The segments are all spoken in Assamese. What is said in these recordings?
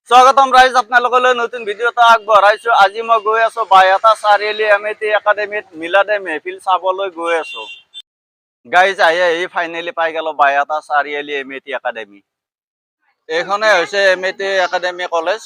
স্বাগতম ৰাইজ, আপোনালোকলৈ নতুন ভিডিঅ' এটা আগবঢ়াইছো। আজি মই গৈ আছো বাইহাটা চাৰিআলি এমিতি একাডেমীত মিলাদে মেহফিল চাবলৈ গৈ আছো। গাইজ আহি ফাইনেলি পাই গেল বাইহাটা চাৰিআলি এমিতি একাডেমী। এইখনে হৈছে এমিতি একাডেমী কলেজ।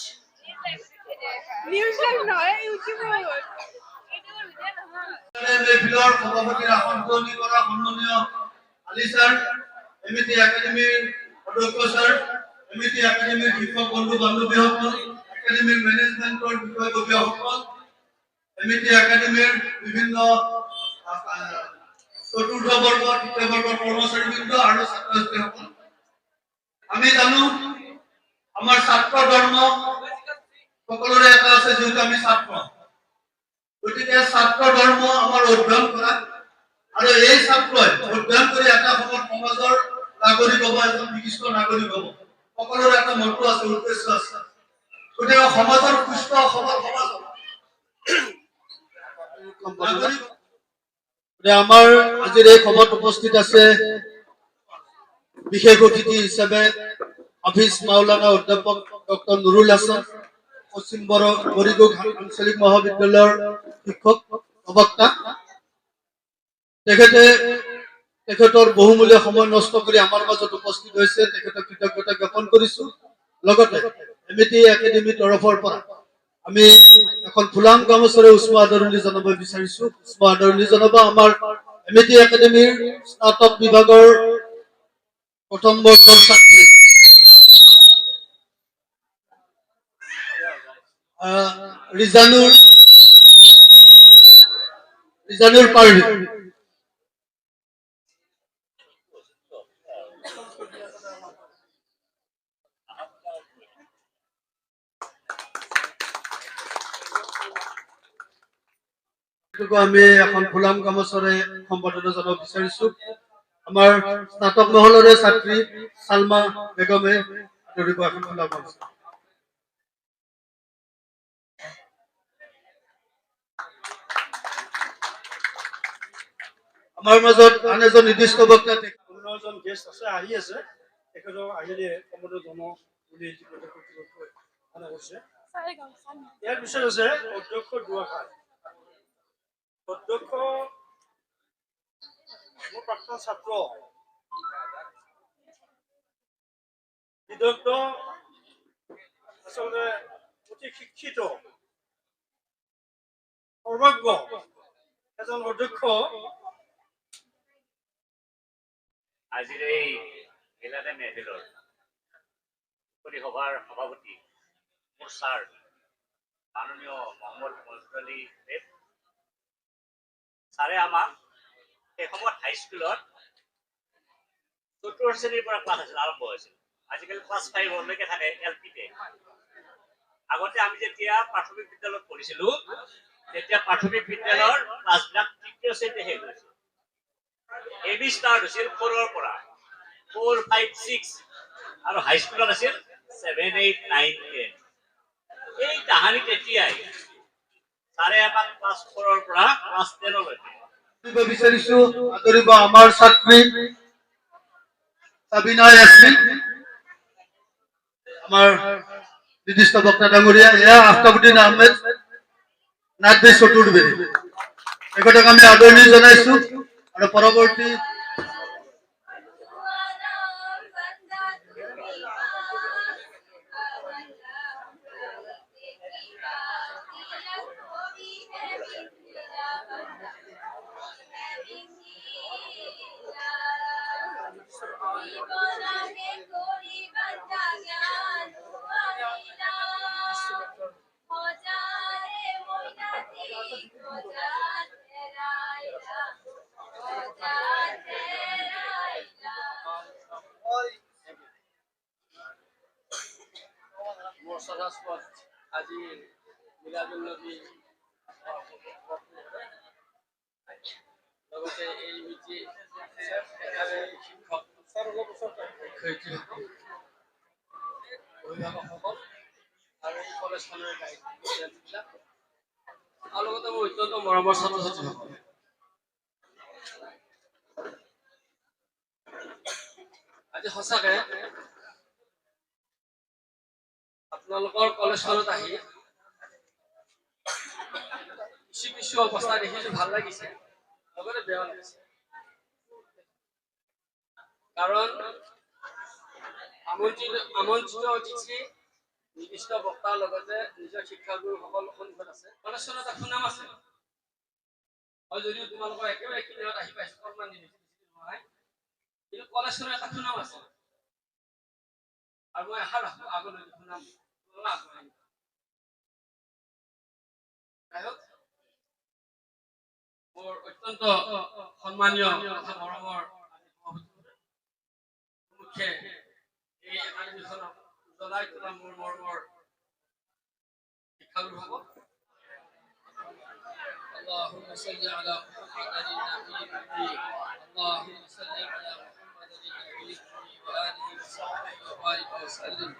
এমিতি একাডেমিৰ শিক্ষক বন্ধু বান্ধৱীসকল, একাডেমিৰ মেনেজমেণ্টৰ বিষয়ববীয়াসকল, এমিতি একাডেমিৰ বিভিন্ন চতুৰ্থ বৰ্গ তৃতীয় বৰ্গৰ কৰ্মচাৰীবৃন্দ আৰু ছাত্ৰ ছাত্ৰীসকল, আমি জানো আমাৰ ছাত্ৰ ধৰ্ম সকলোৰে এটা আছে, যিহেতু আমি ছাত্ৰ, গতিকে ছাত্ৰ ধৰ্ম আমাৰ অধ্যয়ন কৰা আৰু এই ছাত্ৰই অধ্যয়ন কৰি এটা সময়ত সমাজৰ নাগৰিক হ'ব, এজন বিশিষ্ট নাগৰিক হ'ব। সকলোৰে এটা মন্ত্ৰ আছে, উদ্দেশ্য আছে। গতিকে সমাজৰ সুস্থ সবল সমাজ আমাৰ আজিৰ এই সভাত উপস্থিত আছে বিশেষ অতিথি হিচাপে হাফিজ মাওলানা অধ্যাপক ডক্টৰ নুৰুল হাছান, পশ্চিম বৰিগুগ আঞ্চলিক মহাবিদ্যালয়ৰ শিক্ষক প্ৰবক্তা। তেখেতৰ বহুমূলীয়া সময় নষ্ট কৰি আমাৰ মাজত উপস্থিত হৈছে, তেখেতক কৃতজ্ঞতা জ্ঞাপন কৰিছো। লগতে এমিতি একাডেমীৰ তৰফৰ পৰা আমি এখন ফুলাম গামোচাৰে উষ্ম আদৰণি জনাব বিচাৰিছো। উষ্ম আদৰণি জনাব আমাৰ এমিতি একাডেমীৰ স্নাতক বিভাগৰ প্ৰথম বৰ্ষৰ ছাত্ৰী ৰিজানুৰ পাৰভীন। আমি এখন ফুলাম গামোচাৰে সম্বৰ্ধনা জনাব বিচাৰিছো। আমাৰ স্নাতক মহলৰে ছাত্ৰী সালমা বেগমে আদৰিব এখন ফুলাম গামোচা। আমাৰ মাজত আন এজন নিৰ্দিষ্ট বক্তা এজন গেষ্ট আছে, আহি আছে, তেখেতক আহিলে সম্বোধন জনাব বুলি মনে কৰিছে। ইয়াৰ পিছত আছে অধ্যক্ষ দুৱাখাৰ। অধ্যক্ষ মোৰ প্ৰাক্তন ছাত্ৰ, বিদগ্ধ, আচলতে অতি শিক্ষিত, সৰ্বজ্ঞ এজন অধ্যক্ষ। আজিৰ এই মিলাদে মেহফিলৰ সভাৰ সভাপতি মোৰ ছাৰ মাননীয় মহম্মদ মনজুৰ আলী দেৱ ছাৰে আমাক সেই সময়ত হাইস্কুলত ৭৪ শ্ৰেণীৰ পৰা ক্লাছ আছিল, আৰম্ভ হৈছিল। আজিকালি ক্লাছ 5লৈকে থাকে LP-তে। আগতে আমি যেতিয়া প্ৰাথমিক বিদ্যালয়ত পঢ়িছিলো, তেতিয়া প্ৰাথমিক বিদ্যালয়ৰ ক্লাছবিলাক তৃতীয় শ্ৰেণীতে শেষ হৈছিল। এবি ষ্টাৰ্ট হৈছিল 4ৰ পৰা, 4, 5, 6 আৰু হাইস্কুলত আছিল 7, 8, 9, 10। এই তাহানি তেতিয়াই ছাৰে আমাক ক্লাছ 4ৰ পৰা ক্লাছ 10লৈকে বিচাৰিছো আদৰিব আমাৰ ছাত্ৰী সাবিনা ইয়াসমিন, আমাৰ নিৰ্দিষ্ট বক্তা ডাঙৰীয়া। এয়া আফতাবুদ্দিন আহমেদ নাদবি চতুৰ্বেদী, তেখেতক আমি আদৰণি জনাইছো। আৰু পৰৱৰ্তী আজি মিলাদুল নবী লগতে এই মিতি শিক্ষক অভিভাৱকসকল আৰু এই কলেজখনৰ গাইডবিলাক আৰু লগতে মোৰ অত্যন্ত মৰমৰ ছাত্ৰ ছাত্ৰীসকল, আজি সঁচাকে আপোনালোকৰ কলেজখনত আহি কিছু অৱস্থা দেখিছো ভাল লাগিছে, লগতে বেয়া লাগিছে। কাৰণ আমন্ত্ৰিত অতিথি নিৰ্দিষ্ট বক্তাৰ লগতে নিজৰ শিক্ষাগুৰুসকল সন্মুখত আছে। কলেজখনত এটা সুনাম আছে। মই যদিও তোমালোকৰ একেবাৰে কিনাৰত আহি পাইছো, অকণমান নহয়, কিন্তু কলেজখনৰ এটা সুনাম আছে আৰু মই আশা ৰাখো আগলৈ সুনাম আগুৱাই মোৰ অত্যন্ত সন্মানীয় তথা মৰমৰ মুখে এই একাডেমীখনক জ্বলাই তোলা মোৰ মৰমৰ শিক্ষাগুৰুসকল। اللهم صل على محمد النبي الأمي، اللهم صل على محمد النبي الأمي وآله وصحبه وبارك وسلم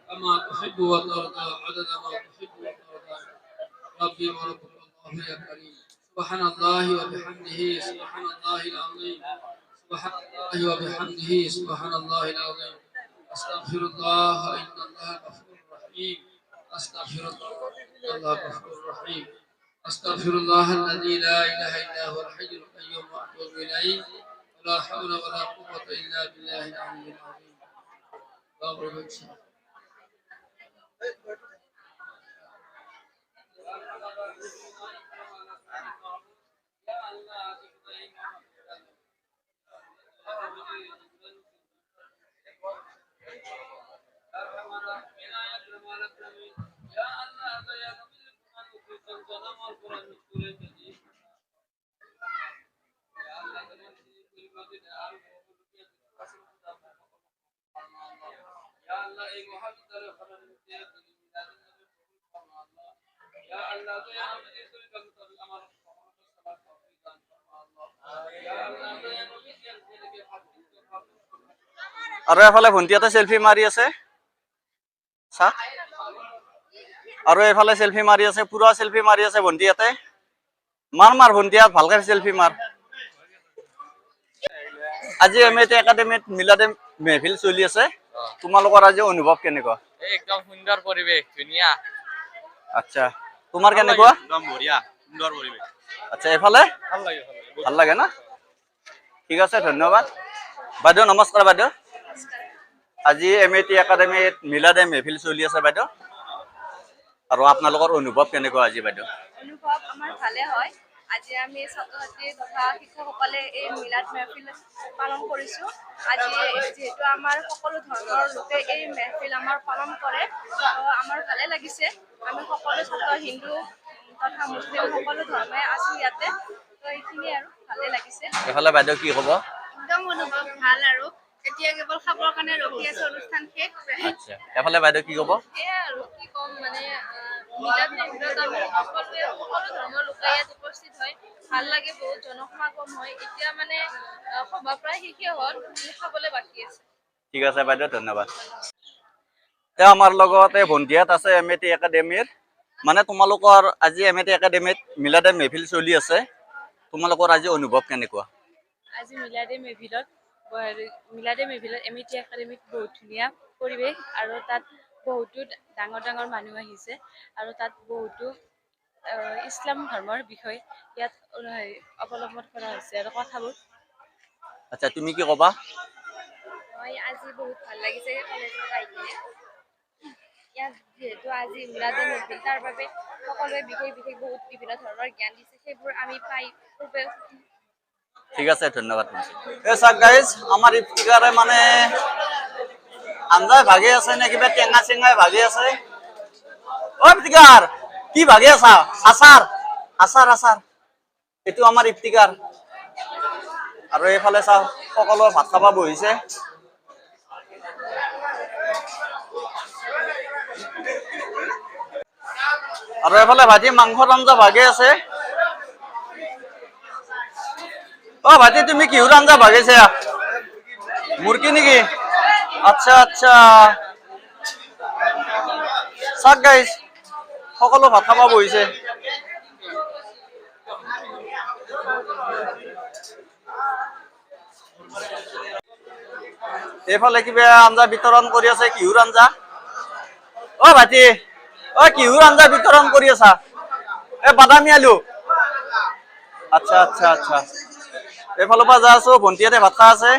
كما تحب وترضى عدد ما تحب وترضى. ربي وربك الله يا كريم. سبحان الله وبحمده سبحان الله العظيم، سبحان الله وبحمده سبحان الله العظيم. أستغفر الله إن الله غفور رحيم، أستغفر الله إن الله غفور رحيم، أستغفر الله الذي لا إله إلا هو الحي القيوم وأتوب إليه، ولا حول ولا قوة إلا بالله العلي العظيم. আৰু এফালে ভণ্টিহঁতে সেলফি মাৰি আছে চা, আৰু এফালে সেলফি মাৰি আছে, পুৰা সেলফি মাৰি আছে ভণ্টিহঁতে। মাৰ ভণ্টিহঁত ভালকে সেলফি মাৰ। আজি এমএটি একাডেমীত মিলাদে মেহফিল চলি আছে, তোমালোকৰ আজি অনুভৱ কেনেকুৱা? একদম সুন্দৰ পৰিৱেশ, ধুনীয়া। আচ্ছা, তোমাৰ কেনেকুৱা? একদম বঢ়িয়া, সুন্দৰ পৰিৱেশ। আচ্ছা, এফালে ভাল লাগে না? ঠিক আছে, ধন্যবাদ। বাইদেউ নমস্কাৰ। বাইদেউ, আজি এমএটি একাডেমীত মিলাদে মেহফিল চলি আছে বাইদেউ, আৰু আপোনালোকৰ অনুভৱ কেনেকুৱা আজি বাইদেউ? অনুভৱ আমাৰ ভালে হয়। আজি আমি ছাত্ৰ ছাত্ৰী তথা শিক্ষকসকলে এই মিলাদ মেহফিল পালন কৰিছোঁ। আজি যিহেতু আমাৰ সকলো ধৰ্মৰ লোকে এই মেহফিল আমাৰ পালন কৰে, আমাৰ ভালে লাগিছে। আমি সকলো ছাত্ৰ হিন্দু তথা মুছলিম সকলো ধৰ্মই আছোঁ ইয়াতে, তো এইখিনি আৰু ভালে লাগিছে। এফালে বাইদেউ কি ক'ব? একদম অনুভৱ ভাল আৰু এতিয়া কেৱল খাবৰ কাৰণে ৰখি আছে, অনুষ্ঠান শেষ। আচ্ছা, এফালে বাইদেউ কি ক'ব? এয়া আৰু কি ক'ম, মানে মিলাদ মেহফিলত আমি সকলো ধৰ্মৰ লোকে ইয়াত উপস্থিত হয়, ভাল লাগে, বহুত জনসমাগম হয়। এতিয়া মানে সভা প্ৰায় শেষে হ'ল, খাবলৈ বাকী আছে। ঠিক আছে বাইদেউ, ধন্যবাদ। আমাৰ লগতে ভণ্টিহঁত আছে এমএটি একাডেমীৰ। মানে তোমালোকৰ আজি এমএটি একাডেমীত মিলাদে মেহফিল চলি আছে, তোমালোকৰ আজি অনুভৱ কেনেকুৱা? আজি মিলাদে মেহফিলত এমএটি একাডেমীত বহুত ধুনীয়া পৰিৱেশ, আৰু তাত বহুতো ডাঙৰ ডাঙৰ মানুহ আহিছে, আৰু তাত বহুতো ইছলাম ধৰ্মৰ বিষয় ইয়াত অৱলম্বন কৰা হৈছে আৰু কথাবোৰ। আচ্ছা, তুমি কি ক'বা? মই আজি বহুত ভাল লাগিছে কলেজত আহি কিনে। ইয়াত যিহেতু আজি মিলাদে মেহফিল, তাৰ বাবে সকলোৱে বিশেষ বহুত বিভিন্ন ধৰণৰ জ্ঞান দিছে, সেইবোৰ আমি পাই খুবেই সুখী। ঠিক আছে, ধন্যবাদ। এই চাওক গাইজ, আমাৰ ইফতিকাৰে মানে আঞ্জাই ভাগে আছে নে কিবা টেঙা চেঙাই ভাগে আছে? অ ইফতিকাৰ, কি ভাগে আছা? আচাৰ আচাৰ আচাৰ, এইটো আমাৰ ইফতিকাৰ। আৰু এইফালে চাওক, সকলো ভাত খাব বহিছে। আৰু এইফালে ভাইটি মাংসৰ আঞ্জা ভাগে আছে। অ ভাইটি, তুমি কিহৰ আঞ্জা ভাগিছা? মুৰ্গী নেকি? আচ্ছা আচ্ছা, চাওক গাইজ, সকলো ভাত খাব বহিছে। এইফালে কিবা আঞ্জা বিতৰণ কৰি আছে, কিহৰ আঞ্জা? অ ভাইটি অ কিহুৰ আঞ্জা বিতৰণ কৰি আছা বাদামী আলু আচ্ছা আচ্ছা আচ্ছা এইফালৰ পৰা যাই আছো ভণ্টিহঁতে ভাত খাই আছে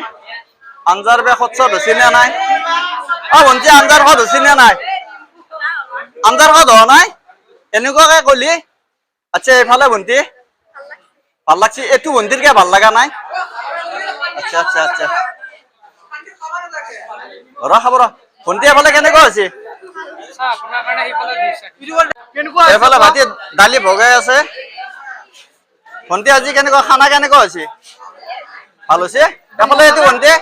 আঞ্জাৰ বে খৰচ হৈছে নে নাই অ ভণ্টি আঞ্জাৰ খৰচ হৈছে নে নাই আঞ্জাৰ খৰচ হোৱা নাই এনেকুৱাকে কলি আচ্ছা এইফালে ভণ্টি ভাল লাগছে এইটো ভণ্টিৰ কিয় ভাল লগা নাই আচ্ছা আচ্ছা আচ্ছা ৰ খাব ৰ ভণ্টি এফালে কেনেকুৱা হৈছে এইফালে ভাইটি দালি ভগাই আছে ভণ্টি আজি কেনেকুৱা খানা কেনেকুৱা হৈছে ভাল হৈছে এফালে এইটো ভণ্টি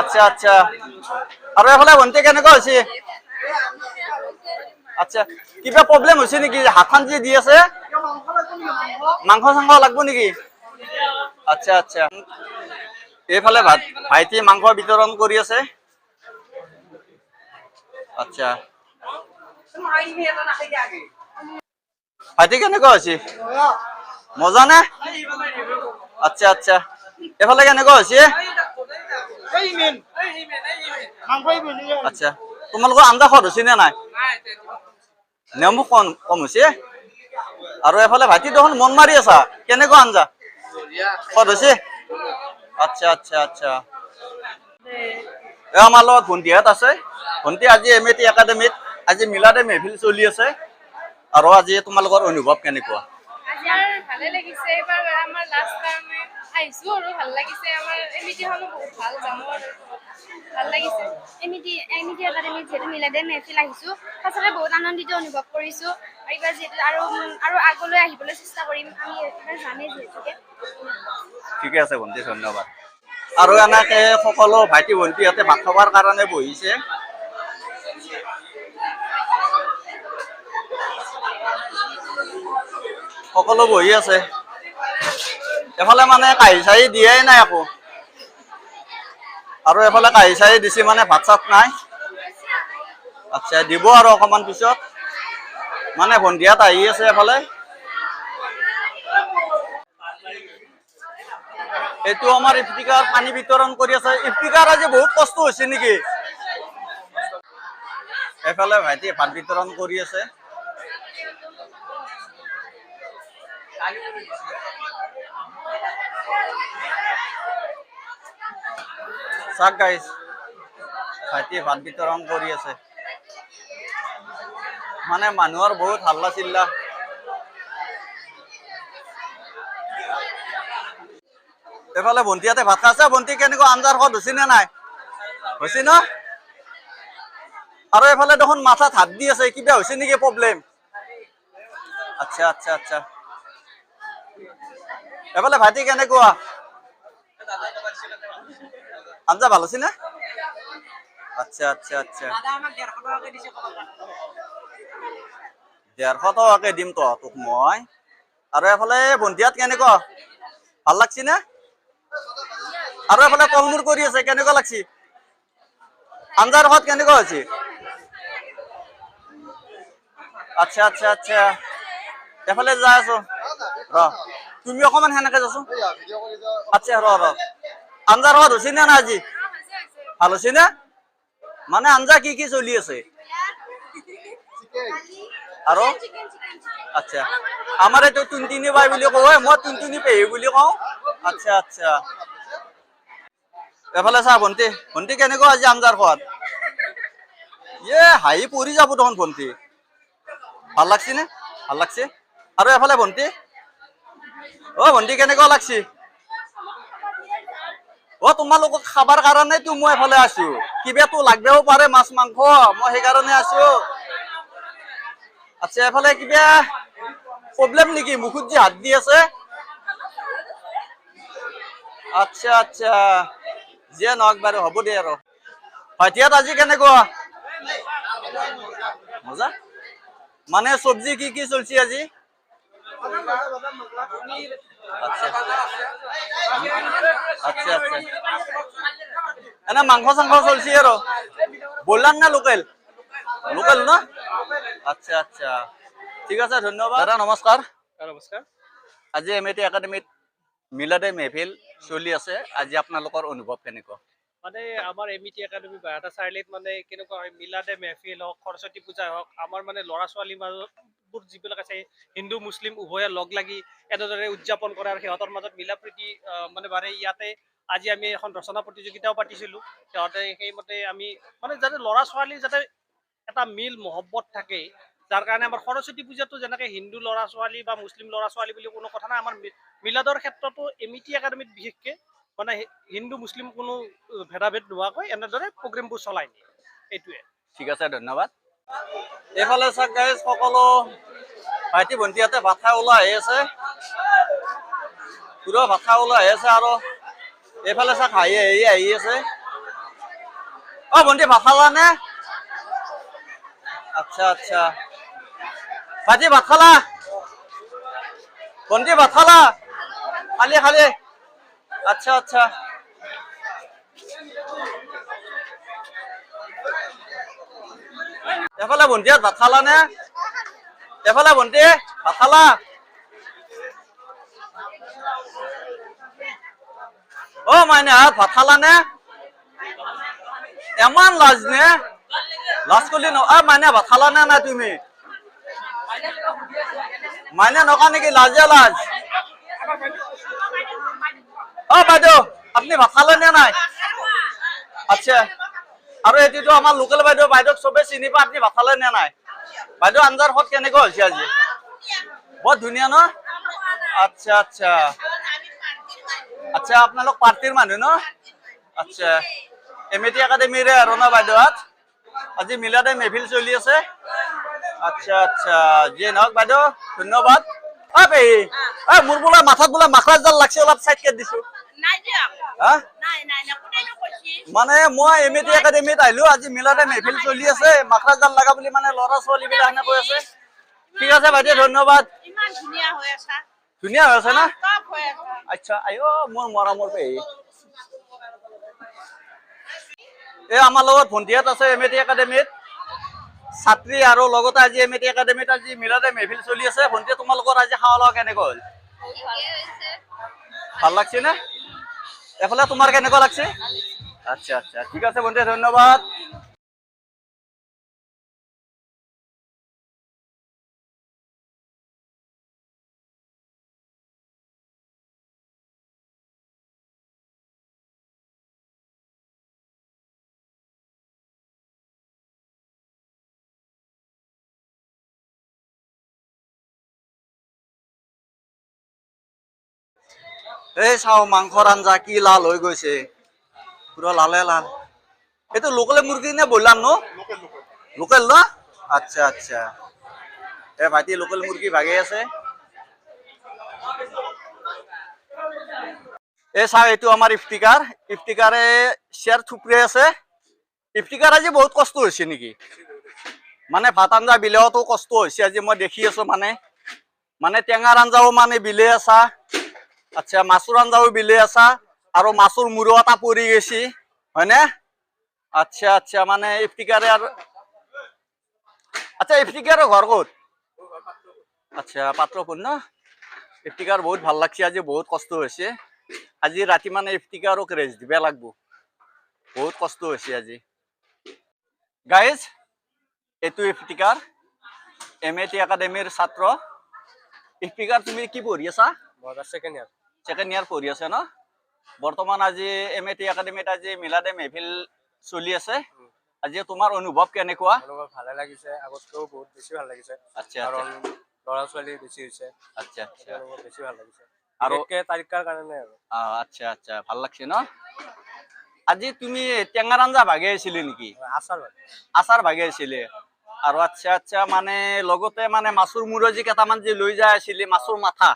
আচ্ছা আচ্ছা আৰু এফালে ভণ্টি কেনেকুৱা হৈছে আচ্ছা কিবা প্ৰব্লেম হৈছে নেকি হাতখন যে দি আছে মাংস চাংস লাগব নেকি আচ্ছা আচ্ছা এইফালে ভাইটি মাংস বিতৰণ কৰি আছে আচ্ছা ভাইটি কেনেকুৱা হৈছে মজা নে আচ্ছা আচ্ছা এইফালে কেনেকুৱা হৈছে আচ্ছা তোমালোকৰ আঞ্জা খোৱাদ হৈছে নে নাই নেমু কম হৈছে আৰু এফালে ভাইটি দেখোন মন মাৰি আছা কেনেকুৱা আঞ্জা খোৱাদ হৈছে আচ্ছা আচ্ছা আচ্ছা আমাৰ লগত ভণ্টিহঁত আছে ভণ্টি আজি MAT একাডেমীত আজি মিলাদে মেহফিল চলি আছে আৰু আজি তোমালোকৰ অনুভৱ কেনেকুৱা আজি আৰু ভালে লাগিছে এবাৰ আমাৰ লাষ্ট টাইম আহিছো আৰু ভাল লাগিছে আমাৰ এমিটিখনো বহুত ভাল জামৰ ভাল লাগিছে এমিটি একাডেমীত যিহেতু মিলাদে মেহফিল আহিছো সঁচাকৈ বহুত আনন্দিত অনুভৱ কৰিছো এইবাৰ যিহেতু আৰু আগলৈ আহিবলৈ চেষ্টা কৰিম আমি এইবাৰ জানেই যিহেতুকে ঠিকে আছে ভণ্টি ধন্যবাদ আৰু এনেকে সকলো ভাইটি ভণ্টিহঁতে ভাত খাবৰ কাৰণে বহিছে সকলো বহি আছে এফালে মানে কাঁহী চাহী দিয়াই নাই আকৌ আৰু এফালে কাঁহী চাহী দিছে মানে ভাত চাত নাই আচ্ছা দিব আৰু অকণমান পিছত মানে ভণ্টিহঁত আহি আছে এফালে এইটো আমাৰ ইফতিকাৰ পানী বিতৰণ কৰি আছে ইফতিকাৰ আজি বহুত কষ্ট হৈছে নেকি এফালে ভাইটি ভাত বিতৰণ কৰি আছে চাক গাইজ ভাইটি ভাত বিতৰণ কৰি আছে মানে মানুহৰ বহুত হাল্লা চিল্লা এফালে ভণ্টিহঁতে ভাত খাইছে ভণ্টি কেনেকুৱা আঞ্জাৰ সোৱাদ হৈছে নে নাই হৈছে ন আৰু এফালে দেখোন মাথাত হাত দি আছে কিবা হৈছে নেকি প্ৰব্লেম আচ্ছা আচ্ছা আচ্ছা এফালে ভাইটি কেনেকুৱা আঞ্জা ভাল হৈছে নে আচ্ছা আচ্ছা আচ্ছা 150 টকাকে দিম তোক মই আৰু এফালে ভণ্টিহঁত কেনেকুৱা ভাল লাগছি নে আৰু এফালে কলমূৰ কৰি আছে কেনেকুৱা লাগছি আঞ্জাৰ সোৱাদ কেনেকুৱা হৈছে আচ্ছা আচ্ছা আচ্ছা এফালে যাই আছো ৰ তুমি অকমান সেনেকে যাচোন আচ্ছা ৰ আঞ্জাৰ সোৱাদ হৈছে নে নাই আজি ভাল হৈছে নে মানে আঞ্জা কি কি চলি আছে আৰু আচ্ছা আমাৰ এইটো টুনটুনি বাই বুলি কয় মই টুনটুনি পেহী বুলি কওঁ আচ্ছা আচ্ছা এফালে চা ভণ্টি ভণ্টি কেনেকুৱা আজি আঞ্জাৰ সোৱাদ হাঁহি পৰি যাব দেখোন ভণ্টি ভাল লাগছি নে ভাল লাগছে আৰু এফালে ভণ্টি ভণ্টি কেনেকুৱা লাগছি তোমালোকক খাবাৰ কাৰণেতো মই এফালে আছো কিবাটো লাগবেও পাৰে মাছ মাংস মই সেইকাৰণে আছো আচ্ছা এফালে কিবা প্ৰব্লেম নেকি মুখত যে হাত দি আছে আচ্ছা আচ্ছা যিয়ে নহওক বাৰু হ'ব দে আৰু ভাইটিহঁত আজি কেনেকুৱা মজা মানে চব্জি কি কি চলছি আজি আচ্ছা আচ্ছা আচ্ছা এনে মাংস চাংস চলছি আৰু বললাম না লোকেল লোকেল ন আচ্ছা আচ্ছা ঠিক আছে ধন্যবাদ দাদা নমস্কাৰ নমস্কাৰ আজি MAT একাডেমীত মিলাদে মেহফিল চলি আছে আজি আপোনালোকৰ অনুভৱ কেনেকুৱা মানে আমাৰ এমিটি একাডেমি বাইহাটা চাৰিআলিত মানে কেনেকুৱা হয় মিলাদে মেহফিল হওক সৰস্বতী পূজাই হওক আমাৰ মানে ল'ৰা ছোৱালীৰ মাজত যিবিলাক আছে হিন্দু মুছলিম উভয়ে লগ লাগি এনেদৰে উদযাপন কৰে আৰু সিহঁতৰ মাজত মিলা প্ৰীতি মানে বাৰে ইয়াতে আজি আমি এখন ৰচনা প্ৰতিযোগিতাও পাতিছিলোঁ সিহঁতে সেইমতে আমি মানে যাতে ল'ৰা ছোৱালীৰ যাতে এটা মিল মহব্বত থাকে যাৰ কাৰণে আমাৰ সৰস্বতী পূজাটো যেনেকৈ হিন্দু ল'ৰা ছোৱালী বা মুছলিম ল'ৰা ছোৱালী বুলি কোনো কথা নাই আমাৰ মিলাদৰ ক্ষেত্ৰতো এমিটি একাডেমিত বিশেষকৈ মানে হিন্দু মুছলিম কোনো ভেদাভেদ নোহোৱাকৈ এনেদৰে প্ৰগ্ৰেমবোৰ চলাই নিয়ে এইটোৱে ঠিক আছে ধন্যবাদ এইফালে চাওক গাইজ সকলো ভাইটি ভণ্টিহঁতে ভাত খাই ওলাই আহি আছে পুৰা ভাত খাই ওলাই আহি আছে আৰু এইফালে চাওক আহি আছে অ ভণ্টি ভাত খালা নে আচ্ছা আচ্ছা ভাইটি ভাত খালা ভণ্টি ভাত খালা খালি আচ্ছা আচ্ছা এফালে ভণ্টিহঁত ভাত খালা নে এফালে ভণ্টি ভাত খালা অ মাইনাহঁত ভাত খালা নে এমান লাজ নে লাজ কৰিলি ন মাইনা ভাত খালা নে নাই তুমি মাইনা নকা নেকি লাজে লাজ অ বাইদেউ আপুনি ভাত খালে নে নাই আচ্ছা আৰু এইটোতো আমাৰ লোকেল বাইদেউক চবে চিনি পায় আপুনি ভাত খালে নে নাই বাইদেউ আঞ্জাৰ সোৱাদ কেনেকুৱা হৈছে আজি বৰ ধুনীয়া ন আচ্ছা আচ্ছা আচ্ছা আপোনালোক পাৰ্টিৰ মানুহ ন আচ্ছা এমিটি একাডেমিৰে আৰু ন বাইদেউহঁত আজি মিলাদে মেহফিল চলি আছে আচ্ছা আচ্ছা যিয়ে নহওক বাইদেউ ধন্যবাদ অ পেহী মোৰ বোলে মাথাত বোলে মাখৰাজ জাল লাগছে অলপ চাইড কৰি দিছো মানে মই এমিটি একাডেমিত আহিলো আজি মিলাদে মেহফিল চলি আছে মাখৰাজ জাল লাগা বুলি মানে ল'ৰা ছোৱালী বিলাক কৈ আছে ঠিক আছে বাইদেউ ধন্যবাদ ধুনীয়া হৈ আছে না আচ্ছা আইঅ মোৰ মৰমৰ পেহী এই আমাৰ লগত ভণ্টিহঁত আছে এমিটি একাডেমিত ছাত্ৰী আৰু লগতে আজি এমিটি একাডেমিত আজি মিলাদে মেহফিল চলি আছে ভণ্টি তোমালোকৰ আজি খাওয়া লোৱা কেনেকুৱা হ'ল ভাল লাগছে নে এফালে তোমাৰ কেনেকুৱা লাগছে আচ্ছা আচ্ছা ঠিক আছে ভণ্টি ধন্যবাদ এই চাও মাংসৰ আঞ্জা কি লাল হৈ গৈছে পুৰা লালে লাল এইটো লোকেল মুৰ্গী নে ব্ৰইলাৰ ন লোকেল ন আচ্ছা আচ্ছা এই ভাইটি লোকেল মুৰ্গী ভাগে আছে এই চাও এইটো আমাৰ ইফতিকাৰে শ্বেয়াৰ থুপৰি আছে ইফতিকাৰ আজি বহুত কষ্ট হৈছে নেকি মানে ভাত আঞ্জা বিলাওতো কষ্ট হৈছে আজি মই দেখি আছো মানে টেঙাৰ আঞ্জাও মানে বিলে আছা আচ্ছা মাছৰ আঞ্জাও বিলে আছা আৰু মাছৰ মূৰো এটা পৰি গৈছে হয়নে আচ্ছা আচ্ছা মানে ইফতিকাৰে আৰু আচ্ছা ইফতিকাৰৰ ঘৰ ক'ত আচ্ছা পাত্ৰপুৰ ন ইফতিকাৰ বহুত ভাল লাগছে আজি বহুত কষ্ট হৈছে আজি ৰাতি মানে ইফতিকাৰক ৰেষ্ট দিব লাগিব বহুত কষ্ট হৈছে আজি গাইজ এইটো ইফতিকাৰ এমিটি একাডেমিৰ ছাত্ৰ ইফতিকাৰ তুমি কি পঢ়ি আছা সেকেন্ড ইয়াৰ পঢ়ি আছে ন বৰ্তমান আজি এমিটি একাডেমিত আজি মিলাদে মেহফিল চলি আছে আজি তোমাৰ অনুভৱ কেনেকুৱা ভালে লাগিছে আগতকৈ বহুত বেছি ভাল লাগিছে আচ্ছা কাৰণ ল'ৰা ছোৱালী বেছি হৈছে আচ্ছা আচ্ছা বেছি ভাল লাগিছে আৰু তাৰিকাৰ কাৰণে আৰু আচ্ছা আচ্ছা ভাল লাগছে ন আজি তুমি টেঙাৰ আঞ্জা ভাগে আছিলি নেকি আচাৰ ভাগে আছিলে আৰু আচ্ছা আচ্ছা মানে লগতে মানে মাছৰ মূৰ যি কেইটামান যি লৈ যায় আছিলি মাছৰ মাথা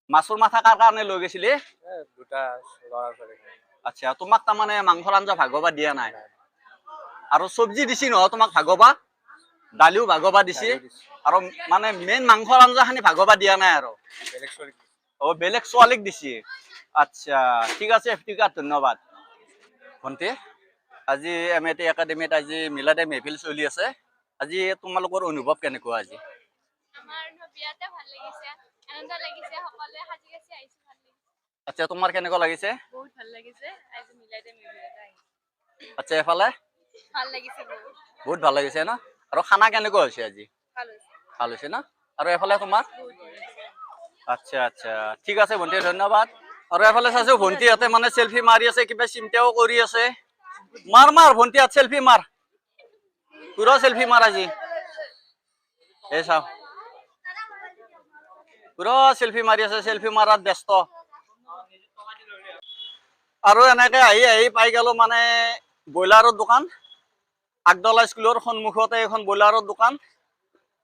কাৰ কাৰণে লৈ গৈছিলি দুটা ল'ৰা ছোৱালী আচ্ছা তোমাক তাৰমানে মাংসৰ আঞ্জা ভাগবা দিয়া নাই আৰু চব্জি দিছি নহয় তোমাক ভাগবা দালিও ভাগবা দিছি আৰু মানে মেইন মাংসৰ আঞ্জাখিনি ভাগবা দিয়া নাই আৰু বেলেগ ছোৱালীক দিছি আচ্ছা ঠিক আছে ইফতিকাৰ ধন্যবাদ ভণ্টি আজি এমিটি একাডেমিত আজি মিলাদে মেহফিল চলি আছে আজি তোমালোকৰ অনুভৱ কেনেকুৱা আজি আমাৰ বিয়াতে ভাল লাগিছে আনন্দ লাগিছে সকলোৱে সাজি কাচি আহিছে ভাল লাগিছে আচ্ছা তোমাৰ কেনেকুৱা লাগিছে? বহুত ভাল লাগিছে আজি মিলাই দে মেফিল আচ্ছা এফালে ভাল লাগিছে বহুত বহুত ভাল লাগিছে ন? আৰু খানা কেনেকুৱা হৈছে আজি? ভাল হৈছে ভাল হৈছে ন? আৰু এফালে তোমাৰ? আচ্ছা আচ্ছা ঠিক আছে ভণ্টি ধন্যবাদ। আৰু এফালে চাইছো ভণ্টিহঁতে মানে চেলফি মাৰি আছে, কিবা চিন্তাও কৰি আছে। মাৰ মাৰ ভণ্টি হাত চেলফি মাৰ, পুৰা চেলফি মাৰ আজি। এই চাও পুৰা চেলফি মাৰি আছে, চেলফি মাৰাত ব্যস্ত। আৰু এনেকে আহি আহি পাই গেলো মানে ব্ৰইলাৰৰ দোকান। আগদলা স্কুলৰ সন্মুখতে এখন ব্ৰইলাৰৰ দোকান,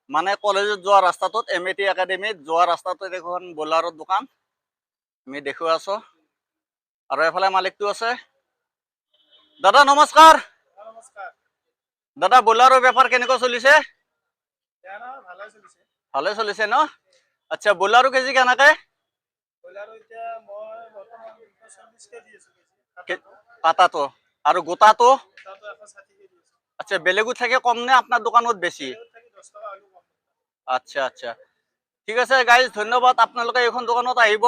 মানে কলেজত যোৱা ৰাস্তাটোত MAT একাডেমীত যোৱা ৰাস্তাটোত এখন ব্ৰইলাৰৰ দোকান আমি দেখুৱাই আছো। আৰু এফালে মালিকটো আছে। দাদা নমস্কাৰ। দাদা ব্ৰইলাৰৰ বেপাৰ কেনেকুৱা চলিছে? ভালে চলিছে ন? আচ্ছা ব্ৰইলাৰৰ কেজি কেনেকে? কাটাটো আৰু গোটাটো? আচ্ছা বেলেগত থাকে কম নে আপনার দোকানত বেশি? আচ্ছা আচ্ছা ঠিক আছে গাইজ ধন্যবাদ। আপোনালোকে এইখন দোকানত আহিব।